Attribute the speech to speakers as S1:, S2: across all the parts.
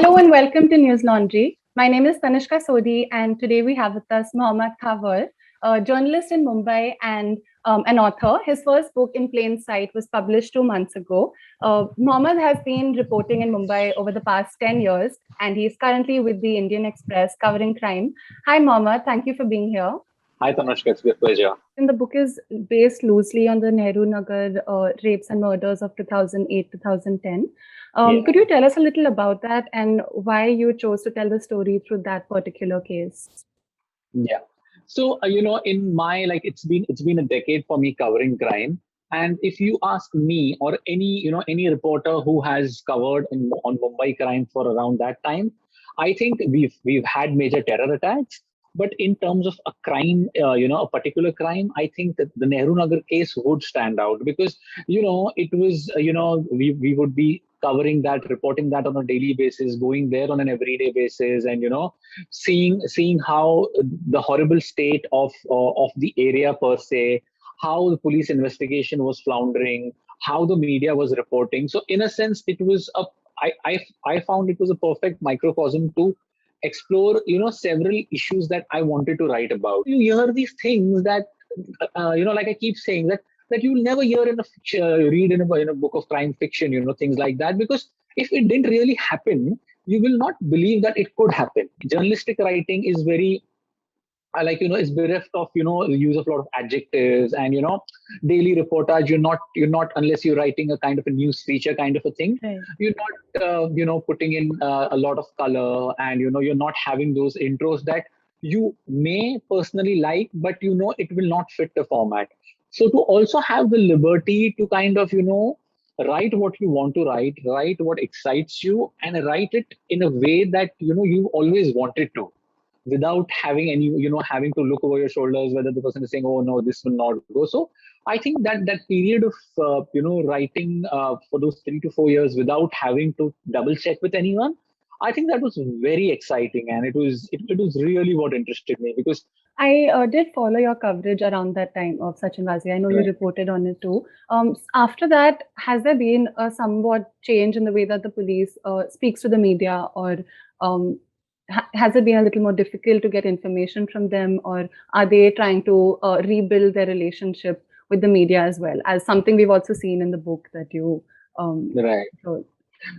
S1: Hello and welcome to News Laundry. My name is Tanishka Sodhi, and today we have with us Mohammad Thaवर, a journalist in Mumbai and an author. His first book, In Plain Sight, was published 2 months ago. Mohammad has been reporting in Mumbai over the past 10 years, and he is currently with the Indian Express covering crime. Hi, Mohammad. Thank you for being here.
S2: Hi, Tanushka. It's a pleasure.
S1: And the book is based loosely on the Nehru Nagar rapes and murders of 2008-2010. Could you tell us a little about that and why you chose to tell the story through that particular case?
S2: Yeah. So, in my, it's been a decade for me covering crime. And if you ask me or any reporter who has covered on Mumbai crime for around that time, I think we've had major terror attacks. But in terms of a crime, a particular crime, I think that the Nehru Nagar case would stand out because, it was, we would be covering that, reporting that on a daily basis, going there on an everyday basis, and, seeing how the horrible state of the area per se, how the police investigation was floundering, how the media was reporting. So in a sense, it was I found it was a perfect microcosm to explore, several issues that I wanted to write about. You hear these things that, like I keep saying that you'll never hear in a read in a book of crime fiction, things like that, because if it didn't really happen, you will not believe that it could happen. Journalistic writing is very is bereft of the use of a lot of adjectives and daily reportage. You're not unless you're writing a kind of a news feature kind of a thing.
S1: Right.
S2: You're not putting in a lot of color, and you're not having those intros that you may personally like, but it will not fit the format. So to also have the liberty to kind of write what you want to write what excites you, and write it in a way that you always wanted to, without having any having to look over your shoulders whether the person is saying, oh no, this will not go. So I think that period of writing for those 3 to 4 years without having to double check with anyone, I think that was very exciting, and it was really what interested me, because
S1: I did follow your coverage around that time of Sachin Wazi. I know you reported on it too. After that, has there been a somewhat change in the way that the police speaks to the media, or has it been a little more difficult to get information from them, or are they trying to rebuild their relationship with the media as well, as something we've also seen in the book that you wrote?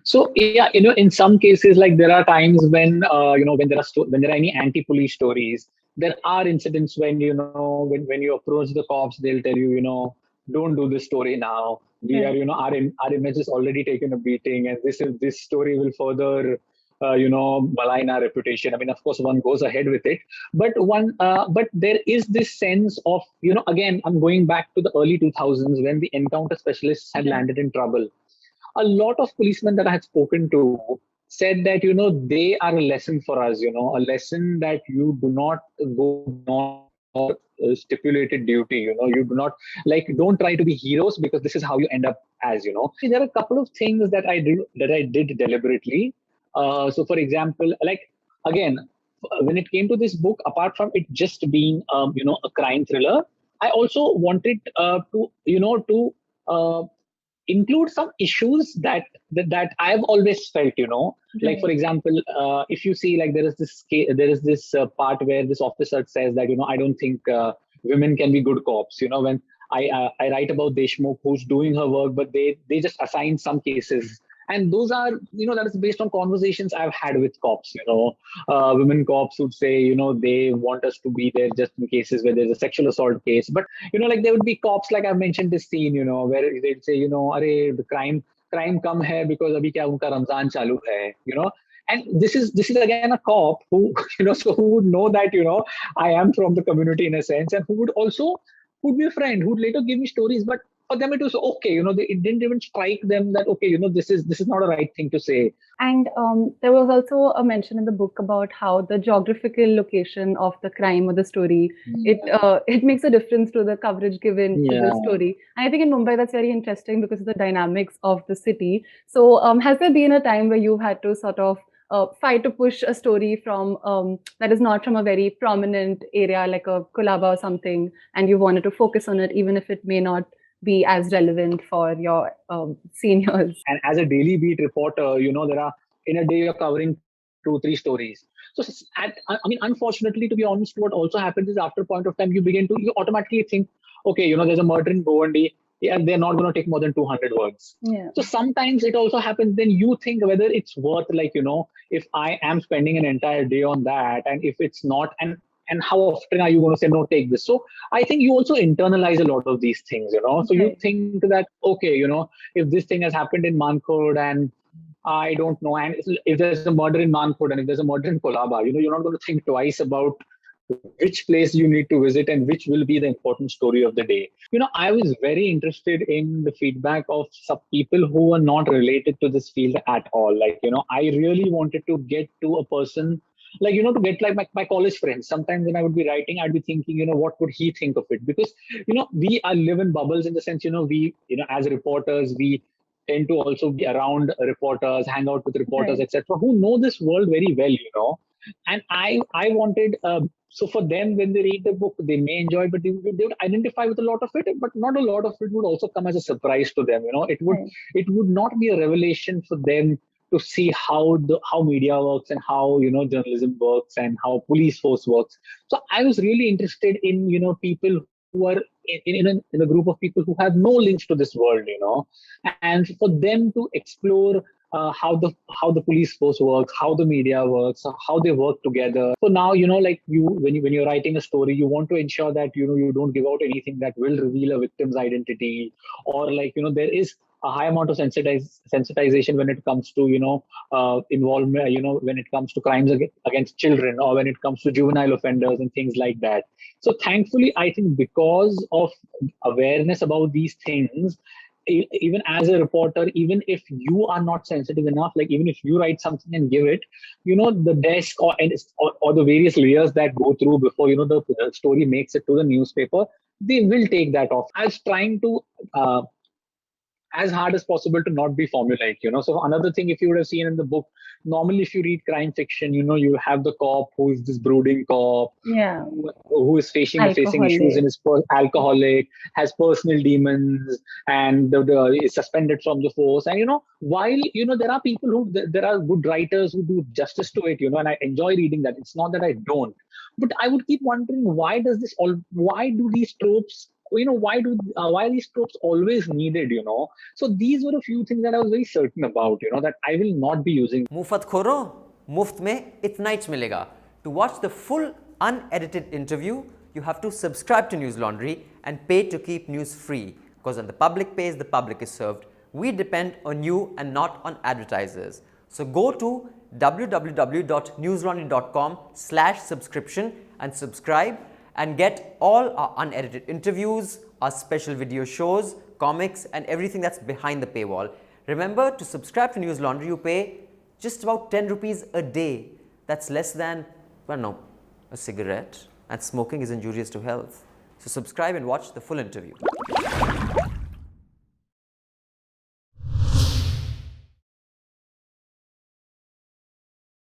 S2: So yeah, in some cases, like there are times when when there are any anti-police stories, there are incidents when when you approach the cops, they'll tell you, don't do this story now. We are our image is already taken a beating, and this story will further malign our reputation. I mean, of course, one goes ahead with it, but but there is this sense of again, I'm going back to the early 2000s when the encounter specialists had landed in trouble. A lot of policemen that I had spoken to said that they are a lesson for us, a lesson that you do not go beyond your stipulated duty. You do not, don't try to be heroes, because this is how you end up as. There are a couple of things that I did deliberately. So for example, again, when it came to this book, apart from it just being a crime thriller, I also wanted to include some issues that I've always felt, like for example, if you see, there is this part where this officer says that I don't think women can be good cops. When I write about Deshmukh, who's doing her work, but they just assign some cases. And those are, that is based on conversations I've had with cops. Women cops would say, they want us to be there just in cases where there's a sexual assault case. But, there would be cops, like I've mentioned this scene, where they'd say, Arey, the crime come hai because abhi kya unka Ramzan chalu hai, And this is again a cop who, so who would know that, I am from the community in a sense, and who would be a friend, who would later give me stories. But for them it was okay, it didn't even strike them that okay, this is not a right thing to say.
S1: And there was also a mention in the book about how the geographical location of the crime or the story, it makes a difference to the coverage given to the story. And I think in Mumbai that's very interesting because of the dynamics of the city. So has there been a time where you've had to sort of fight to push a story from that is not from a very prominent area like a Colaba or something, and you wanted to focus on it even if it may not be as relevant for your seniors?
S2: And as a daily beat reporter, there are in a day you're covering 2-3 stories. So I mean, unfortunately, to be honest, what also happens is after a point of time, you automatically think, okay, there's a murder in Bhundi, and they're not going to take more than 200 words.
S1: Yeah.
S2: So sometimes it also happens, then you think whether it's worth, like, if I am spending an entire day on that, and if it's not, and how often are you going to say, no, take this? So I think you also internalize a lot of these things, So you think that, okay, if this thing has happened in Mankhurd and I don't know, and if there's a murder in Mankhurd and if there's a murder in Colaba, you're not going to think twice about which place you need to visit and which will be the important story of the day. I was very interested in the feedback of some people who are not related to this field at all. Like, I really wanted to get to a person, like, to get like my college friends. Sometimes when I would be writing, I'd be thinking, what would he think of it? Because, we live in bubbles in the sense, we, as reporters, we tend to also be around reporters, hang out with reporters, etc., who know this world very well, and I wanted, so for them, when they read the book, they may enjoy it, but they would identify with a lot of it, but not a lot of it would also come as a surprise to them. It would not be a revelation for them to see how media works and how journalism works and how police force works. So I was really interested in people who are in a group of people who have no links to this world, and for them to explore how the police force works, how the media works, how they work together. So now, like when you're writing a story, you want to ensure that you don't give out anything that will reveal a victim's identity, or like there is a high amount of sensitization when it comes to involvement, when it comes to crimes against children, or when it comes to juvenile offenders and things like that. So thankfully, I think because of awareness about these things, even as a reporter, even if you are not sensitive enough, like even if you write something and give it, the desk or the various layers that go through before the story makes it to the newspaper, they will take that off. I was trying to as hard as possible to not be formulaic, So another thing, if you would have seen in the book, normally if you read crime fiction, you have the cop who is this brooding cop, who is facing issues in his alcoholic, has personal demons, and is suspended from the force. And while there are people there are good writers who do justice to it, and I enjoy reading that. It's not that I don't, but I would keep wondering, why do these tropes? Why are these tropes always needed? So these were a few things that I was very certain about, that I will not be using.
S3: मुफ्त खोरो, मुफ्त में इतना ही मिलेगा. To watch the full unedited interview, you have to subscribe to News Laundry and pay to keep news free. Because when the public pays, the public is served. We depend on you and not on advertisers. So go to www.newslaundry.com/subscription and subscribe and get all our unedited interviews, our special video shows, comics, and everything that's behind the paywall. Remember, to subscribe to News Laundry, you pay just about 10 rupees a day. That's less than, a cigarette, and smoking is injurious to health. So subscribe and watch the full interview.